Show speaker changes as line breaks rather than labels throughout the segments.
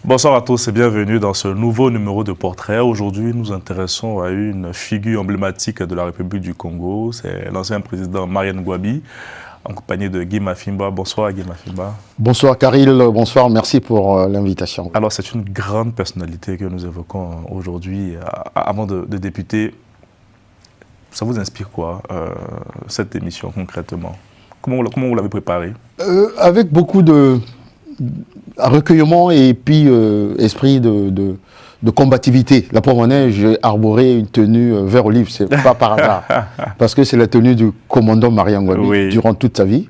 Bonsoir à tous et bienvenue dans ce nouveau numéro de Portrait. Aujourd'hui, nous nous intéressons à une figure emblématique de la République du Congo. C'est l'ancien président Marian Ngouabi, en compagnie de Guy Mafimba. Bonsoir Guy Mafimba.
Bonsoir Karil, bonsoir, merci pour l'invitation.
Alors c'est une grande personnalité que nous évoquons aujourd'hui. Avant de débuter, ça vous inspire quoi, cette émission concrètement? Comment vous l'avez préparée?
Avec beaucoup de recueillement et puis esprit de combativité. La preuve en est, j'ai arboré une tenue vert olive, c'est pas par hasard, parce que c'est la tenue du commandant Marian Ngouabi oui. Durant toute sa vie.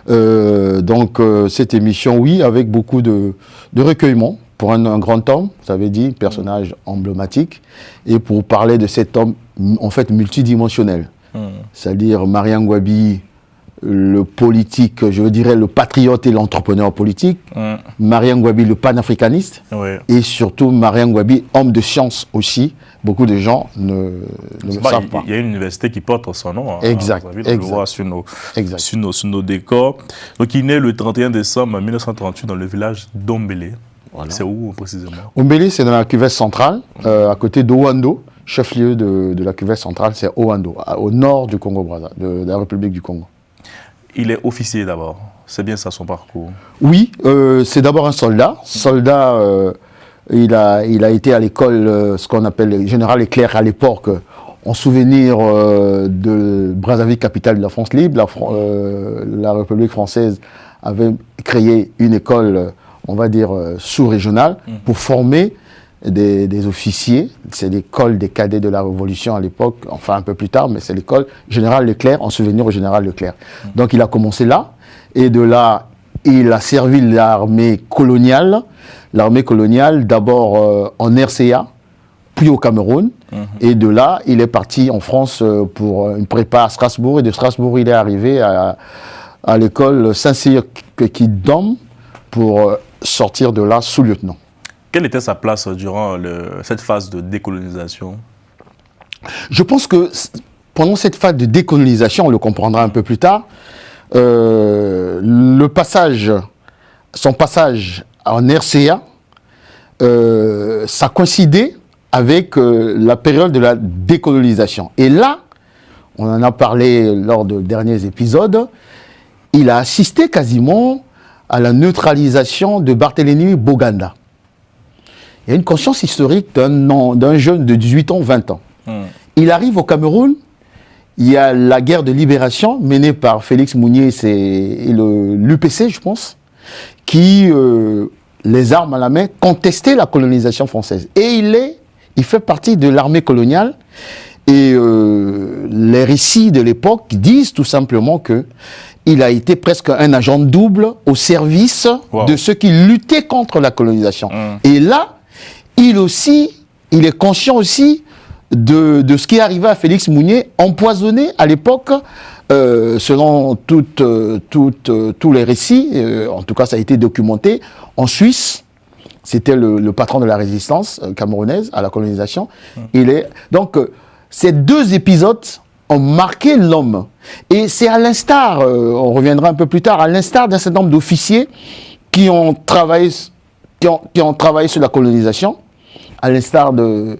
Donc cette émission, oui, avec beaucoup de recueillement pour un grand homme, vous avez dit, personnage emblématique, et pour parler de cet homme en fait multidimensionnel, c'est-à-dire Marian Ngouabi, le politique, je dirais le patriote et l'entrepreneur politique, Marian Ngouabi le panafricaniste, et surtout Marian Ngouabi, homme de science aussi. Beaucoup de gens ne le savent pas.
Il y a une université qui porte son nom.
Exact.
On le voit sur nos décors. Donc il est né le 31 décembre 1938 dans le village d'Ombélé. Voilà. C'est où précisément? Ombélé,
c'est dans la cuvette centrale, à côté d'Oando. Chef-lieu de la cuvette centrale, c'est Oando, au nord du Congo-Brazza, de la République du Congo.
Il est officier d'abord, c'est bien ça son parcours?
Oui, c'est d'abord un soldat. Il a été à l'école, ce qu'on appelle le général Leclerc à l'époque, en souvenir de Brazzaville, capitale de la France libre. La République française avait créé une école, on va dire, sous-régionale pour former des officiers. C'est l'école des cadets de la Révolution à l'époque, enfin un peu plus tard, mais c'est l'école Général Leclerc, en souvenir au Général Leclerc. Donc il a commencé là, et de là, il a servi l'armée coloniale. L'armée coloniale, d'abord en RCA, puis au Cameroun. Et de là, il est parti en France pour une prépa à Strasbourg, et de Strasbourg, il est arrivé à l'école Saint-Cyr qui Dom pour sortir de là sous-lieutenant.
Quelle était sa place durant cette phase de décolonisation?
Je pense que pendant cette phase de décolonisation, on le comprendra un peu plus tard, son passage en RCA, ça coïncidait avec la période de la décolonisation. Et là, on en a parlé lors de derniers épisodes, il a assisté quasiment à la neutralisation de Barthélemy Boganda. Il y a une conscience historique d'un jeune de 18 ans, 20 ans. Il arrive au Cameroun, il y a la guerre de libération menée par Félix Mounier et l'UPC, je pense, qui, les armes à la main, contestaient la colonisation française. Et il fait partie de l'armée coloniale. Et les récits de l'époque disent tout simplement qu'il a été presque un agent double au service de ceux qui luttaient contre la colonisation. Et là, il est conscient aussi de ce qui est arrivé à Félix Mounier, empoisonné à l'époque, selon tous les récits, en tout cas ça a été documenté, en Suisse. C'était le patron de la résistance camerounaise à la colonisation. Donc, ces deux épisodes ont marqué l'homme. Et c'est à l'instar, on reviendra un peu plus tard, à l'instar d'un certain nombre d'officiers qui ont travaillé sur la colonisation, à l'instar de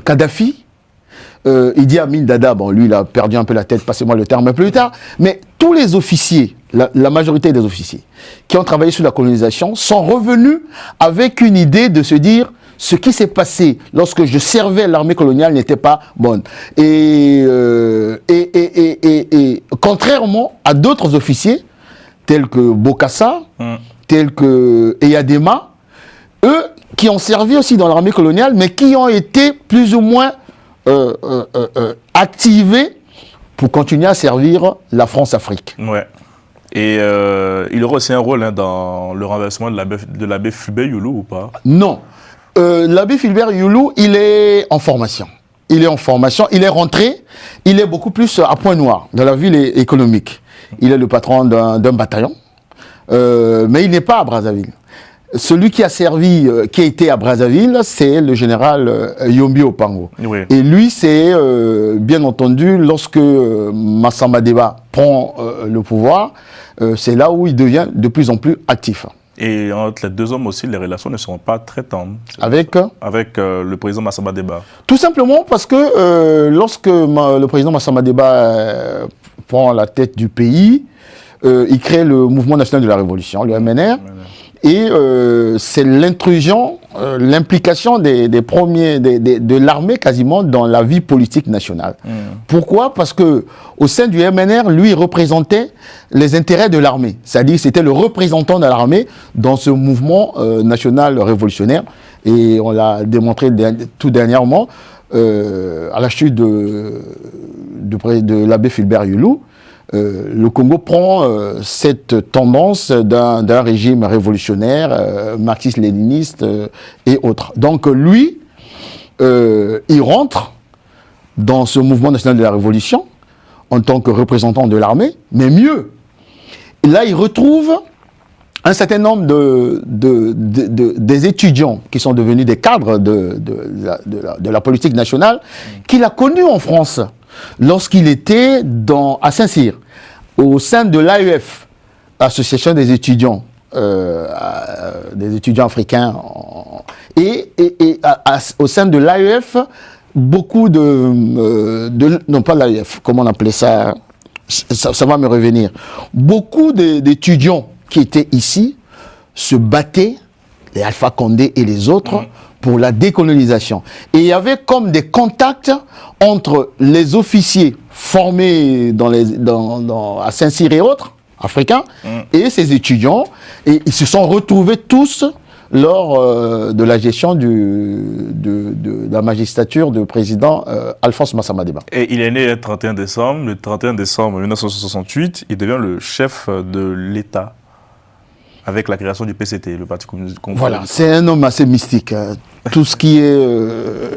Kadhafi. Idi Amin Dada, bon, lui, il a perdu un peu la tête, passez-moi le terme un peu plus tard. Mais tous les officiers, la majorité des officiers qui ont travaillé sur la colonisation sont revenus avec une idée de se dire ce qui s'est passé lorsque je servais l'armée coloniale n'était pas bonne. Et contrairement à d'autres officiers, tels que Bokassa, tels que Eyadema, eux qui ont servi aussi dans l'armée coloniale, mais qui ont été plus ou moins activés pour continuer à servir la France-Afrique.
Ouais. Et il aura aussi un rôle dans le renversement de l'abbé Fulbert Youlou ou pas?
Non. L'abbé Fulbert Youlou, il est en formation. Il est rentré, il est beaucoup plus à Pointe-Noire, dans la ville économique. Il est le patron d'un bataillon, mais il n'est pas à Brazzaville. Celui qui a servi, qui a été à Brazzaville, c'est le général Yombi Opango. Oui. Et lui, c'est bien entendu, lorsque Massamba Deba prend le pouvoir, c'est là où il devient de plus en plus actif.
Et entre les deux hommes aussi, les relations ne seront pas très tendres.
Avec
le président Massamba Deba.
Tout simplement parce que lorsque le président Massamba Deba prend la tête du pays, il crée le Mouvement national de la révolution, le MNR, et c'est l'intrusion, l'implication de l'armée quasiment dans la vie politique nationale. Pourquoi? Parce que au sein du MNR, lui représentait les intérêts de l'armée, c'est-à-dire c'était le représentant de l'armée dans ce mouvement national révolutionnaire, et on l'a démontré tout dernièrement à la chute de l'abbé Fulbert Yulou. Le Congo prend cette tendance d'un régime révolutionnaire, marxiste-léniniste et autres. Donc lui, il rentre dans ce mouvement national de la révolution en tant que représentant de l'armée, mais mieux, là il retrouve un certain nombre des étudiants qui sont devenus des cadres de la politique nationale qu'il a connus en France. Lorsqu'il était à Saint-Cyr, au sein de l'AEF, Association des étudiants africains, et au sein de l'AEF, beaucoup non pas l'AEF, comment on appelait ça, ça va me revenir, beaucoup d'étudiants qui étaient ici se battaient, les Alpha Condé et les autres, pour la décolonisation. Et il y avait comme des contacts entre les officiers formés à Saint-Cyr et autres, africains, et ces étudiants, et ils se sont retrouvés tous lors de la gestion de la magistrature du président Alphonse Massamba Deba.
Et il est né le 31 décembre. Le 31 décembre 1968, il devient le chef de l'État, avec la création du PCT, le Parti communiste du Congo.
Voilà, c'est un homme assez mystique. Tout ce qui est...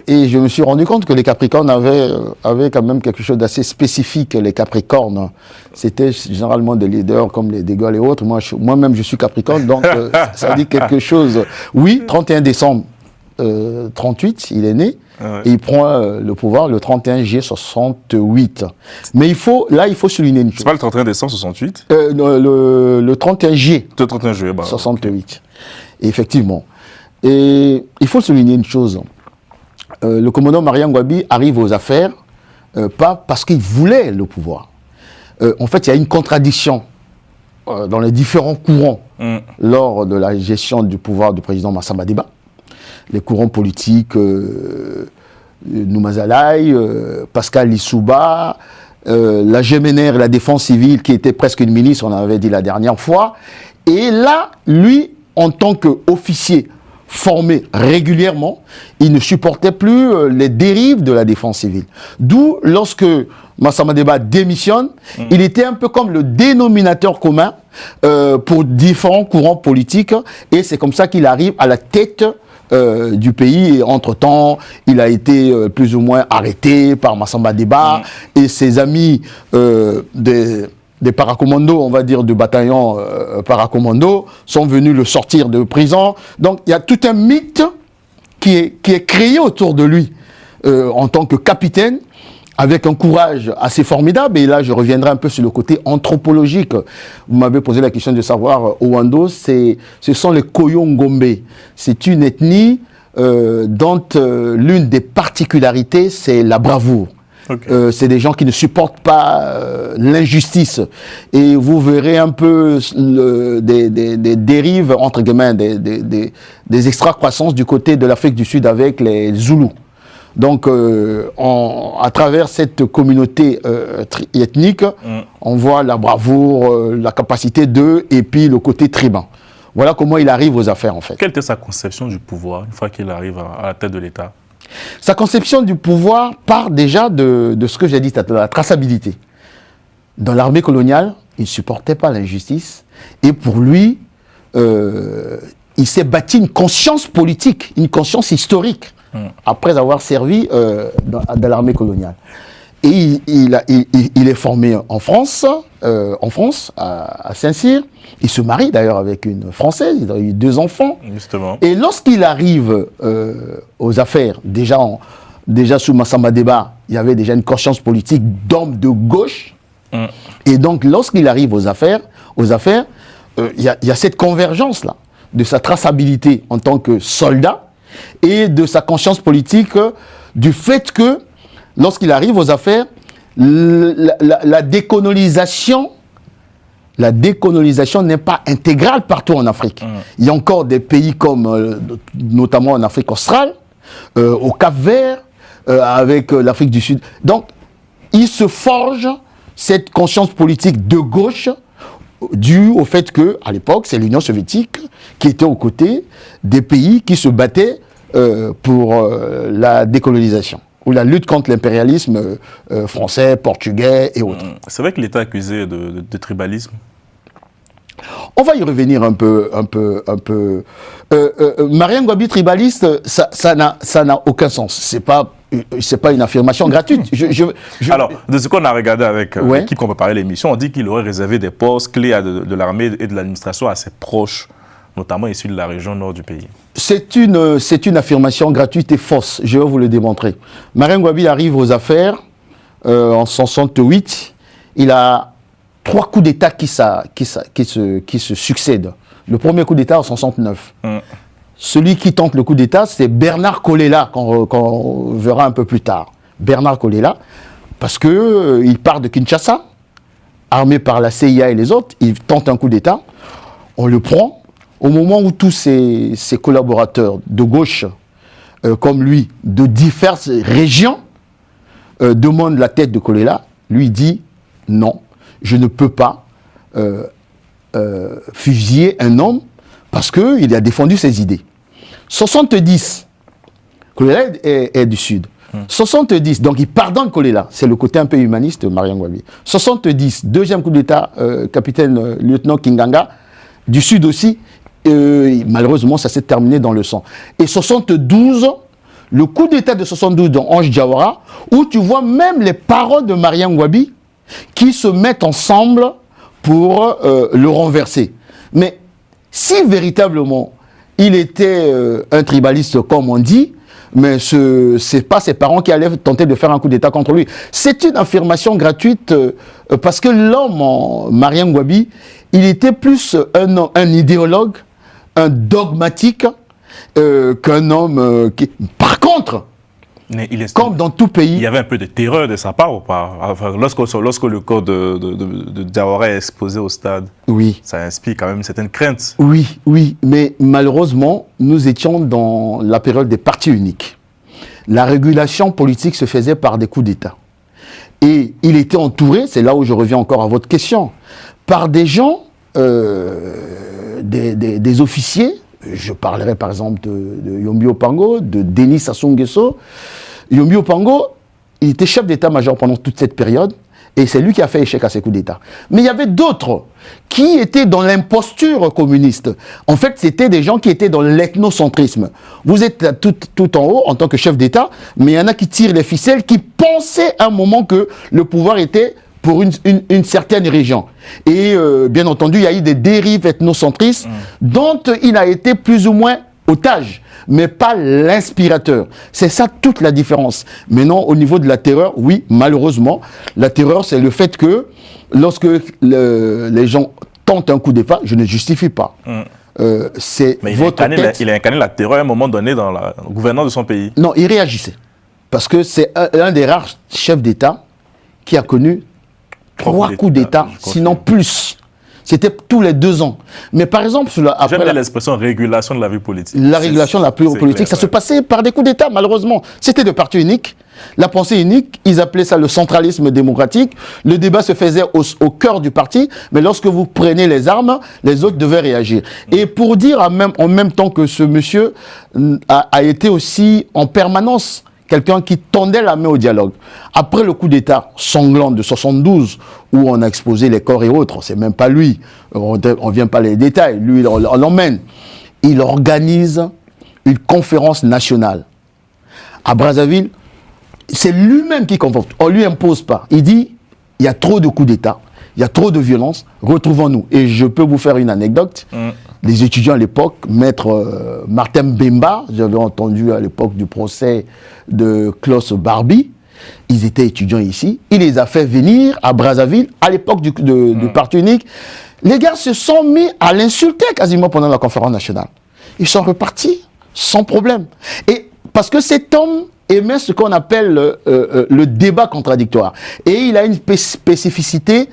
et je me suis rendu compte que les Capricornes avaient quand même quelque chose d'assez spécifique. Les Capricornes, c'était généralement des leaders comme les De Gaulle et autres. Moi-même, je suis Capricorne, donc ça dit quelque chose. Oui, 31 décembre 38, il est né. Et il prend le pouvoir le 31 juillet 68. Mais il faut souligner une chose.
C'est pas le 31 décembre 68
le 31 juillet.
Le 31 juillet,
68. Okay. Effectivement. Et il faut souligner une chose. Le commandant Marian Ngouabi arrive aux affaires, pas parce qu'il voulait le pouvoir. En fait, il y a une contradiction dans les différents courants lors de la gestion du pouvoir du président Massamba Deba. Les courants politiques, Noumazalaï, Pascal Lissouba, la GMNR, la défense civile, qui était presque une milice, on avait dit la dernière fois. Et là, lui, en tant qu'officier formé régulièrement, il ne supportait plus les dérives de la défense civile. D'où, lorsque Massamba Deba démissionne, il était un peu comme le dénominateur commun pour différents courants politiques. Et c'est comme ça qu'il arrive à la tête du pays. Et entre-temps, il a été plus ou moins arrêté par Massamba Deba et ses amis des paracommandos, on va dire, du bataillon paracommando, sont venus le sortir de prison. Donc, il y a tout un mythe qui est créé autour de lui en tant que capitaine, avec un courage assez formidable. Et là, je reviendrai un peu sur le côté anthropologique. Vous m'avez posé la question de savoir, Owando, ce sont les Koyo-Ngombe. C'est une ethnie dont l'une des particularités, c'est la bravoure. Okay. C'est des gens qui ne supportent pas l'injustice. Et vous verrez un peu des dérives, entre guillemets, des excroissances du côté de l'Afrique du Sud avec les Zoulous. Donc, à travers cette communauté ethnique, on voit la bravoure, la capacité d'eux, et puis le côté tribun. Voilà comment il arrive aux affaires, en fait.
Quelle était sa conception du pouvoir, une fois qu'il arrive à la tête de l'État?
Sa conception du pouvoir part déjà de ce que j'ai dit, de la traçabilité. Dans l'armée coloniale, il ne supportait pas l'injustice. Et pour lui, il s'est bâti une conscience politique, une conscience historique, après avoir servi dans l'armée coloniale. Et il est formé en France, à Saint-Cyr. Il se marie d'ailleurs avec une Française, il a eu 2 enfants.
Justement.
Et lorsqu'il arrive aux affaires, déjà sous Massamba Deba, il y avait déjà une conscience politique d'homme de gauche. Et donc lorsqu'il arrive aux affaires, il y a cette convergence-là. de sa traçabilité en tant que soldat et de sa conscience politique du fait que, lorsqu'il arrive aux affaires, la décolonisation n'est pas intégrale partout en Afrique. Il y a encore des pays comme, notamment en Afrique australe, au Cap-Vert, avec l'Afrique du Sud. Donc, il se forge cette conscience politique de gauche due au fait que, à l'époque, c'est l'Union soviétique qui était aux côtés des pays qui se battaient pour la décolonisation ou la lutte contre l'impérialisme français, portugais et autres.
C'est vrai qu'il était accusé de tribalisme.
On va y revenir un peu. Marien Ngouabi tribaliste, ça n'a aucun sens. C'est pas une affirmation gratuite.
Alors, de ce qu'on a regardé avec l'équipe qu'on préparait l'émission, on dit qu'il aurait réservé des postes clés de l'armée et de l'administration à ses proches, notamment issus de la région nord du pays.
C'est une affirmation gratuite et fausse. Je vais vous le démontrer. Marien Ngouabi arrive aux affaires en 68. Il a 3 coups d'État qui se succèdent. Le premier coup d'État en 69. Celui qui tente le coup d'État, c'est Bernard Kolela, qu'on verra un peu plus tard. Bernard Kolela, parce qu'il part de Kinshasa, armé par la CIA et les autres, il tente un coup d'État, on le prend. Au moment où tous ses collaborateurs de gauche, comme lui, de diverses régions, demandent la tête de Kolela, lui dit non. Je ne peux pas fusiller un homme parce qu'il a défendu ses idées. 70, Kolela est du Sud. 70, donc il pardonne Kolela. C'est le côté un peu humaniste de Marien Ngouabi. 70, deuxième coup d'État, capitaine lieutenant Kinganga, du Sud aussi. Malheureusement, ça s'est terminé dans le sang. Et 72, le coup d'État de 72 dans Ange Diawara, où tu vois même les parents de Marien Ngouabi qui se mettent ensemble pour le renverser. Mais si véritablement il était un tribaliste comme on dit, mais ce n'est pas ses parents qui allaient tenter de faire un coup d'État contre lui. C'est une affirmation gratuite parce que l'homme, Marien Ngouabi, il était plus un idéologue, un dogmatique qu'un homme qui... Par contre, comme dans tout pays...
Il y avait un peu de terreur de sa part ou pas? Enfin, lorsque le corps de Diawara est exposé au stade,
oui.
Ça inspire quand même certaines craintes.
Oui, mais malheureusement, nous étions dans la période des partis uniques. La régulation politique se faisait par des coups d'État. Et il était entouré, c'est là où je reviens encore à votre question, par des gens, des officiers. Je parlerai par exemple de Yombi Opango, de Denis Sassou Nguesso. Yombi Opango, il était chef d'état-major pendant toute cette période et c'est lui qui a fait échec à ces coups d'État. Mais il y avait d'autres qui étaient dans l'imposture communiste. En fait, c'était des gens qui étaient dans l'ethnocentrisme. Vous êtes tout en haut en tant que chef d'État, mais il y en a qui tirent les ficelles, qui pensaient à un moment que le pouvoir était pour une certaine région. Et bien entendu, il y a eu des dérives ethnocentristes dont il a été plus ou moins otage, mais pas l'inspirateur. C'est ça toute la différence. Maintenant, au niveau de la terreur, oui, malheureusement, la terreur, c'est le fait que lorsque les gens tentent un coup d'État, je ne justifie pas. C'est votre tête.
Il a incarné la terreur à un moment donné dans la gouvernance de son pays.
Non, il réagissait. Parce que c'est un des rares chefs d'État qui a connu 3 coups d'État, sinon plus. C'était tous les 2 ans. Mais par exemple,
j'aime l'expression régulation de la vie politique.
La régulation de la vie politique, ça se passait par des coups d'État, malheureusement. C'était de parti unique. La pensée unique, ils appelaient ça le centralisme démocratique. Le débat se faisait au cœur du parti, mais lorsque vous prenez les armes, les autres devaient réagir. Et pour dire en même temps que ce monsieur a été aussi en permanence quelqu'un qui tendait la main au dialogue. Après le coup d'État sanglant de 72, où on a exposé les corps et autres, c'est même pas lui, on ne vient pas les détails, lui on l'emmène. Il organise une conférence nationale à Brazzaville. C'est lui-même qui convoque, on ne lui impose pas. Il dit, il y a trop de coups d'État, il y a trop de violence, retrouvons-nous. Et je peux vous faire une anecdote. Les étudiants à l'époque, maître Martin Bemba, j'avais entendu à l'époque du procès de Klaus Barbie, ils étaient étudiants ici, il les a fait venir à Brazzaville, à l'époque du parti unique, Les gars se sont mis à l'insulter quasiment pendant la conférence nationale. Ils sont repartis sans problème. Et parce que cet homme aimait ce qu'on appelle le débat contradictoire. Et il a une spécificité,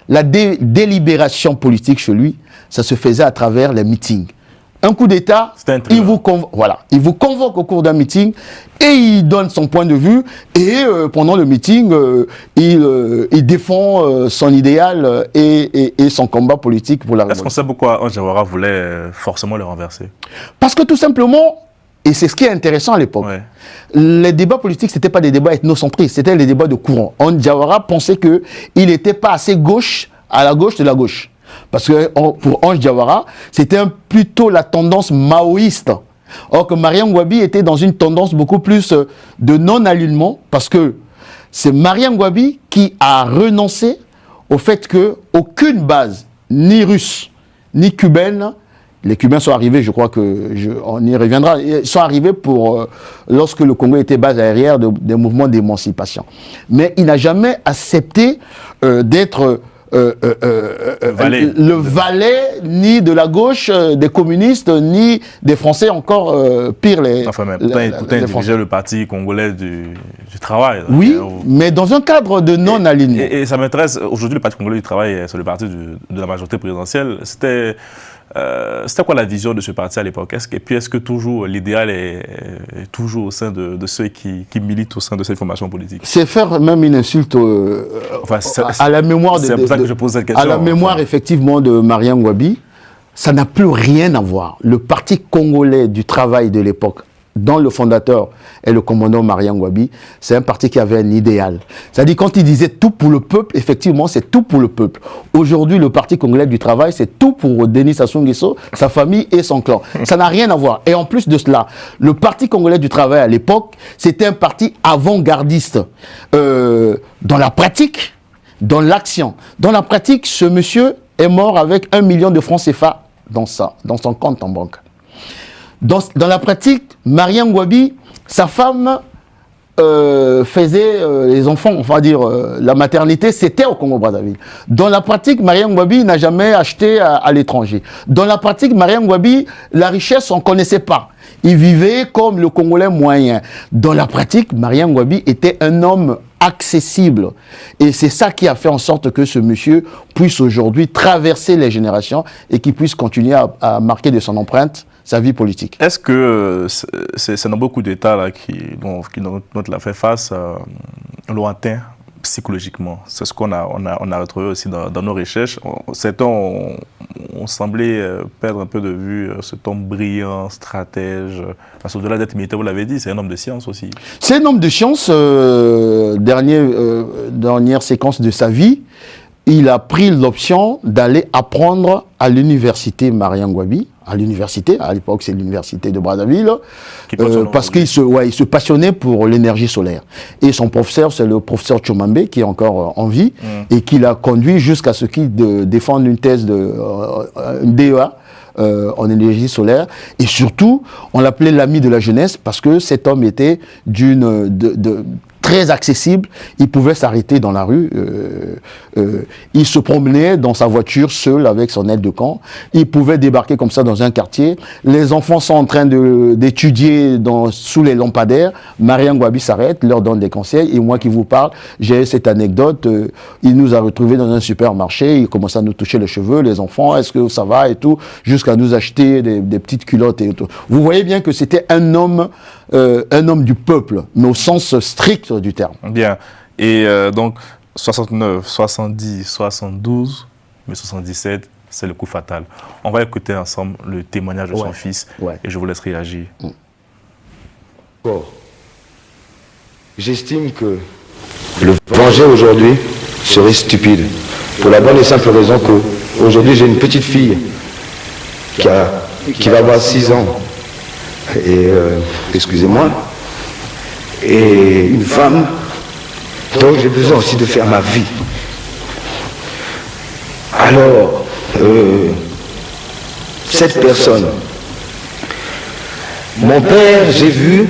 la délibération politique chez lui, ça se faisait à travers les meetings. Un coup d'État, il vous convoque au cours d'un meeting et il donne son point de vue et pendant le meeting, il défend son idéal et son combat politique pour la révolution.
Est-ce qu'on sait pourquoi Ange Jawara voulait forcément le renverser? Parce
que tout simplement, et c'est ce qui est intéressant à l'époque, les débats politiques, ce n'étaient pas des débats ethnocentristes, c'était les débats de courant. Ange Jawara pensait qu'il n'était pas assez gauche à la gauche de la gauche. Parce que pour Ange Jawara, c'était plutôt la tendance maoïste. Or que Mariam Gwabi était dans une tendance beaucoup plus de non-alignement, parce que c'est Mariam Gwabi qui a renoncé au fait qu'aucune base, ni russe, ni cubaine, les Cubains sont arrivés, je crois on y reviendra, ils sont arrivés lorsque le Congo était base aérienne des mouvements d'émancipation. Mais il n'a jamais accepté d'être le valet ni de la gauche des communistes ni des Français, encore pire
les Français. Le parti congolais du travail.
Oui, mais dans un cadre de non-alignement.
Et ça m'intéresse, aujourd'hui le parti congolais du travail, c'est le parti de la majorité présidentielle. C'était quoi la vision de ce parti à l'époque? Est-ce que toujours l'idéal est toujours au sein de ceux qui militent au sein de cette formation politique? C'est faire même une insulte à la mémoire
c'est pour ça que je pose cette question. À la mémoire effectivement de Mariam Gwabi. Ça n'a plus rien à voir. Le parti congolais du travail de l'époque, dont le fondateur est le commandant Mariam Gwabi, c'est un parti qui avait un idéal. C'est-à-dire quand il disait tout pour le peuple, effectivement c'est tout pour le peuple. Aujourd'hui le parti congolais du travail, c'est tout pour Denis Sassou Nguesso, sa famille et son clan. Ça n'a rien à voir. Et en plus de cela, le parti congolais du travail à l'époque, c'était un parti avant-gardiste. Dans la pratique, dans l'action. Dans la pratique, ce monsieur est mort avec 1 million de francs CFA dans son compte en banque. Dans la pratique, Mariam Gwabi, sa femme faisait les enfants, on va dire la maternité, c'était au Congo-Brazzaville. Dans la pratique, Mariam Gwabi n'a jamais acheté à l'étranger. Dans la pratique, Mariam Gwabi, la richesse, on ne connaissait pas. Il vivait comme le Congolais moyen. Dans la pratique, Mariam Gwabi était un homme accessible. Et c'est ça qui a fait en sorte que ce monsieur puisse aujourd'hui traverser les générations et qu'il puisse continuer à marquer de son empreinte sa vie politique.
Est-ce que c'est dans beaucoup d'États dont l'a fait face lointain psychologiquement? C'est ce qu'on a retrouvé aussi dans nos recherches. Certains ont semblé perdre un peu de vue cet homme brillant, stratège. Parce qu'au-delà d'être militaire, vous l'avez dit, c'est un homme de science aussi.
C'est un homme de science. Dernière séquence de sa vie, il a pris l'option d'aller apprendre à l'université Mariam Gwabi. À l'université, à l'époque c'est l'université de Brazzaville, parce qu'il se passionnait pour l'énergie solaire. Et son professeur, c'est le professeur Chomambe, qui est encore en vie, et qui l'a conduit jusqu'à ce qu'il défende une thèse une DEA en énergie solaire. Et surtout, on l'appelait l'ami de la jeunesse, parce que cet homme était très accessible, il pouvait s'arrêter dans la rue, il se promenait dans sa voiture seul avec son aide de camp, il pouvait débarquer comme ça dans un quartier, les enfants sont en train d'étudier sous les lampadaires, Mariam Gwabi s'arrête, leur donne des conseils, et moi qui vous parle, j'ai cette anecdote, il nous a retrouvés dans un supermarché, il commence à nous toucher les cheveux, les enfants, est-ce que ça va et tout, jusqu'à nous acheter des petites culottes et tout. Vous voyez bien que c'était un homme du peuple, mais au sens strict du terme.
Bien. Et donc, 69, 70, 72, mais 77, c'est le coup fatal. On va écouter ensemble le témoignage de son fils et je vous laisse réagir.
Bon. J'estime que le venger aujourd'hui serait stupide. Pour la bonne et simple raison qu'aujourd'hui, j'ai une petite fille qui va avoir 6 ans. Et, excusez-moi, et une femme, donc j'ai besoin aussi de faire ma vie. Alors, cette personne, mon père, j'ai vu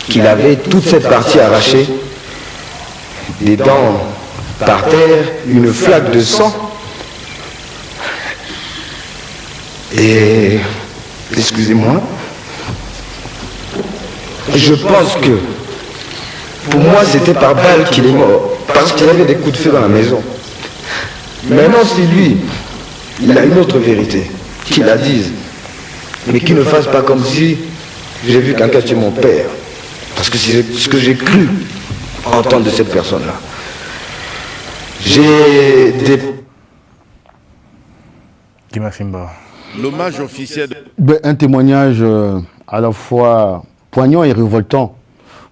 qu'il avait toute cette partie arrachée, des dents par terre, une flaque de sang. Et, excusez-moi, je pense que, pour moi, c'était par balle qu'il est mort, parce qu'il y avait des coups de feu dans la maison. Maintenant, c'est lui, il a une autre vérité, qu'il la dise, mais qu'il ne fasse pas comme si j'ai vu quelqu'un tuer mon père. Parce que c'est ce que j'ai cru entendre de cette personne-là. J'ai des...
Guima Fimba.
L'hommage officiel
Un témoignage à la fois poignant et révoltant.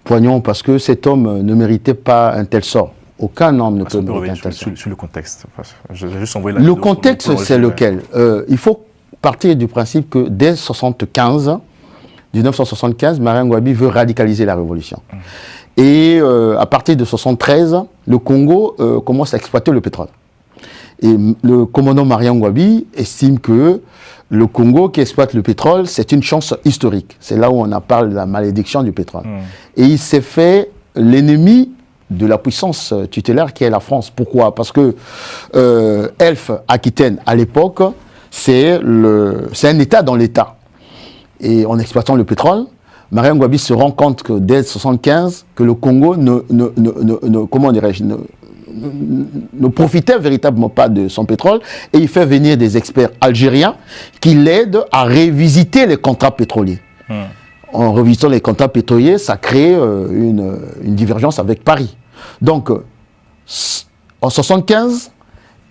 Poignant parce que cet homme ne méritait pas un tel sort. Aucun homme ne peut mériter un tel sort.
Sur le contexte. J'ai juste envoyé
Le contexte, c'est lequel? Il faut partir du principe que dès 1975, Marien Ngouabi veut radicaliser la révolution. Et à partir de 1973, le Congo commence à exploiter le pétrole. Et le commandant Marien Ngouabi estime que le Congo qui exploite le pétrole, c'est une chance historique. C'est là où on parle de la malédiction du pétrole. Et il s'est fait l'ennemi de la puissance tutélaire qui est la France. Pourquoi? Parce que Elf Aquitaine, à l'époque, c'est un État dans l'État. Et en exploitant le pétrole, Marien Ngouabi se rend compte que dès 1975, que le Congo ne profitait véritablement pas de son pétrole, et il fait venir des experts algériens qui l'aident à révisiter les contrats pétroliers. En revisitant les contrats pétroliers, ça crée une divergence avec Paris. Donc, en 1975,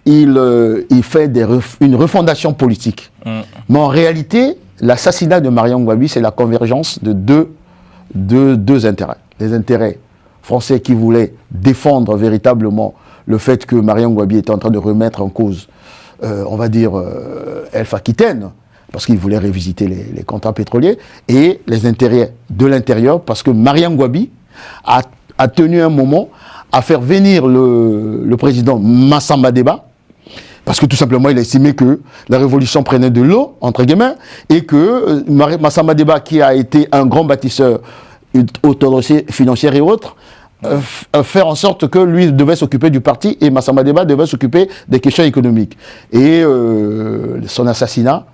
il fait une refondation politique. Mais en réalité, l'assassinat de Marien Ngouabi, c'est la convergence de deux intérêts. Les intérêts français qui voulaient défendre véritablement le fait que Marien Ngouabi était en train de remettre en cause, on va dire, Elf Aquitaine, parce qu'il voulait révisiter les contrats pétroliers, et les intérêts de l'intérieur, parce que Marien Ngouabi a tenu un moment à faire venir le président Massamba Deba, parce que tout simplement, il a estimé que la révolution prenait de l'eau, entre guillemets, et que Massamba Deba, qui a été un grand bâtisseur, autorité financière et autres, faire en sorte que lui devait s'occuper du parti et Massamba Deba devait s'occuper des questions économiques. Et son assassinat,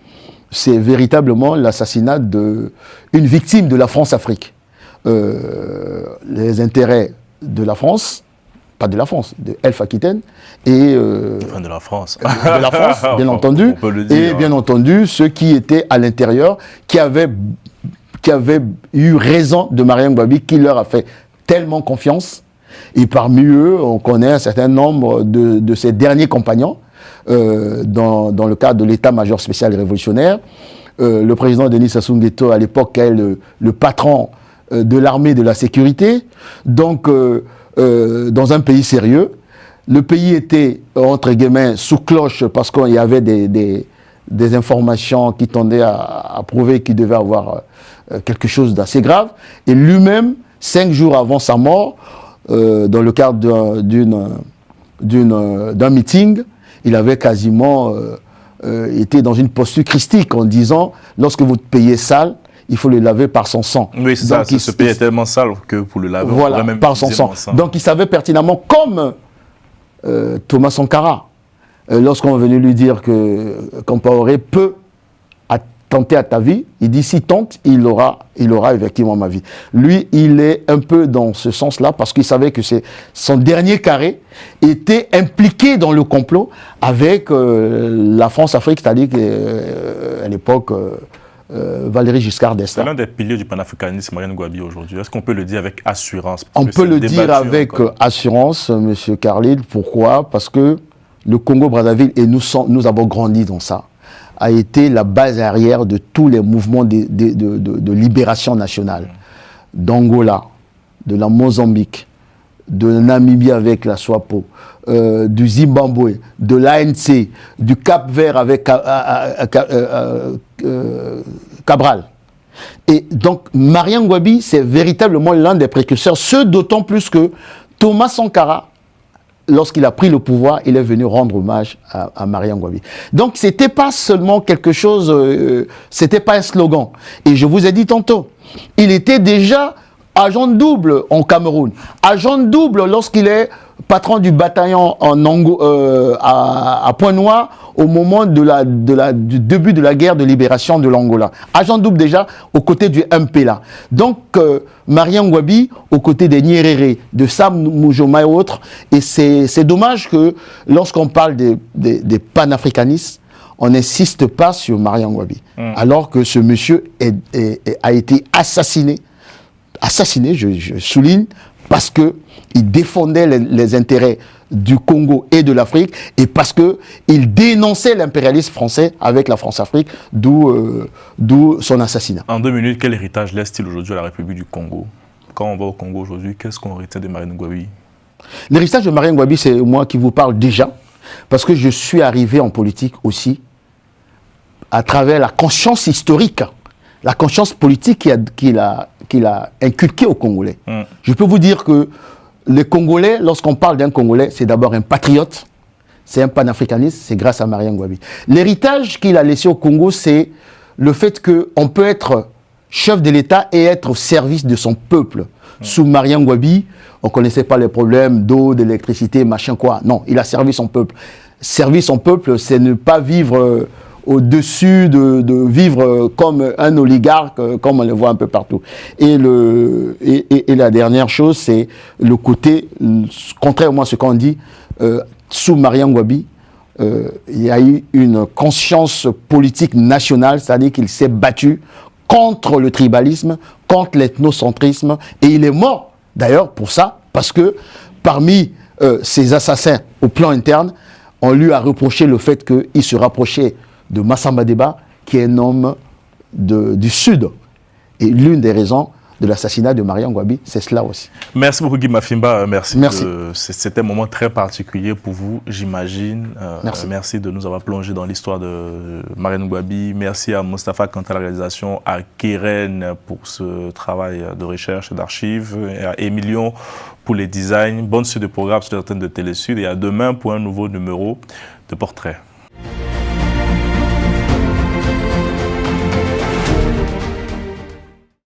c'est véritablement l'assassinat d'une victime de la France-Afrique. Les intérêts de la France, pas de la France, de Elf Aquitaine, et
de la France.
De la France, bien entendu,
on peut le dire,
et bien entendu, ceux qui étaient à l'intérieur, qui avaient eu raison de Marien Ngouabi, qui leur a fait tellement confiance. Et parmi eux, on connaît un certain nombre de ses derniers compagnons, dans le cadre de l'état-major spécial révolutionnaire. Le président Denis Sassou Nguesso, à l'époque, est le patron de l'armée de la sécurité. Donc, dans un pays sérieux, le pays était, entre guillemets, sous cloche parce qu'il y avait des informations qui tendaient à prouver qu'il devait avoir quelque chose d'assez grave. Et lui-même, 5 jours avant sa mort, dans le cadre d'un meeting, il avait quasiment été dans une posture christique en disant « Lorsque vous payez sale, il faut le laver par son sang. »
Oui, c'est ça, ce pays est tellement sale que pour le laver,
voilà,
on pourrait même
par son sang. Donc il savait pertinemment, comme Thomas Sankara, lorsqu'on venait lui dire que Compaoré peut tenter à ta vie, il dit si tente, il aura effectivement ma vie. Lui, il est un peu dans ce sens-là parce qu'il savait que son dernier carré était impliqué dans le complot avec la France-Afrique, c'est-à-dire qu'à l'époque, Valéry Giscard d'Estaing.
C'est l'un des piliers du panafricanisme, Marien Ngouabi, aujourd'hui. Est-ce qu'on peut le dire avec assurance?
On peut le dire avec assurance, M. Carlyle. Pourquoi? Parce que le Congo-Brazzaville, et nous avons grandi dans ça, a été la base arrière de tous les mouvements de libération nationale. D'Angola, de la Mozambique, de Namibie avec la SWAPO, du Zimbabwe, de l'ANC, du Cap-Vert avec Cabral. Et donc, Marien Ngouabi, c'est véritablement l'un des précurseurs, ce d'autant plus que Thomas Sankara, lorsqu'il a pris le pouvoir, il est venu rendre hommage à Marien Ngouabi. Donc, ce n'était pas seulement quelque chose, c'était pas un slogan. Et je vous ai dit tantôt, il était déjà agent double en Cameroun, agent double lorsqu'il est patron du bataillon à Pointe-Noire au moment du début de la guerre de libération de l'Angola. Agent double déjà aux côtés du MPLA. Donc, Mariam Ngouabi aux côtés des Nyerere, de Sam Moujoma et autres. Et c'est dommage que lorsqu'on parle des panafricanistes, on n'insiste pas sur Mariam Ngouabi. Alors que ce monsieur a été assassiné, je souligne, parce qu'il défendait les intérêts du Congo et de l'Afrique, et parce qu'il dénonçait l'impérialisme français avec la France-Afrique, d'où son assassinat.
En 2 minutes, quel héritage laisse-t-il aujourd'hui à la République du Congo? Quand on va au Congo aujourd'hui, qu'est-ce qu'on retient de Mariam Ngouabi?
L'héritage de Mariam Ngouabi, c'est moi qui vous parle déjà, parce que je suis arrivé en politique aussi à travers la conscience historique, la conscience politique qu'il a inculquée aux Congolais. Je peux vous dire que les Congolais, lorsqu'on parle d'un Congolais, c'est d'abord un patriote, c'est un panafricaniste, c'est grâce à Mariam Ngouabi. L'héritage qu'il a laissé au Congo, c'est le fait qu'on peut être chef de l'État et être au service de son peuple. Sous Mariam Ngouabi, on ne connaissait pas les problèmes d'eau, d'électricité, machin quoi. Non, il a servi son peuple. Servir son peuple, c'est ne pas vivre au-dessus de vivre comme un oligarque, comme on le voit un peu partout. Et la dernière chose, c'est le côté, contrairement à ce qu'on dit, sous Mariam Ngouabi, il y a eu une conscience politique nationale, c'est-à-dire qu'il s'est battu contre le tribalisme, contre l'ethnocentrisme, et il est mort, d'ailleurs, pour ça, parce que parmi ces assassins au plan interne, on lui a reproché le fait qu'il se rapprochait de Massamba Deba, qui est un homme du Sud. Et l'une des raisons de l'assassinat de Mariam Ngouabi, c'est cela aussi.
Merci beaucoup Guy Mafimba, merci.
Merci.
C'était un moment très particulier pour vous, j'imagine.
Merci.
Merci de nous avoir plongé dans l'histoire de Mariam Ngouabi. Merci à Mustapha quant à la réalisation, à Keren pour ce travail de recherche et d'archives, et à Emilion pour les designs. Bonne suite de programmes sur l'antenne de Télé Sud et à demain pour un nouveau numéro de Portrait.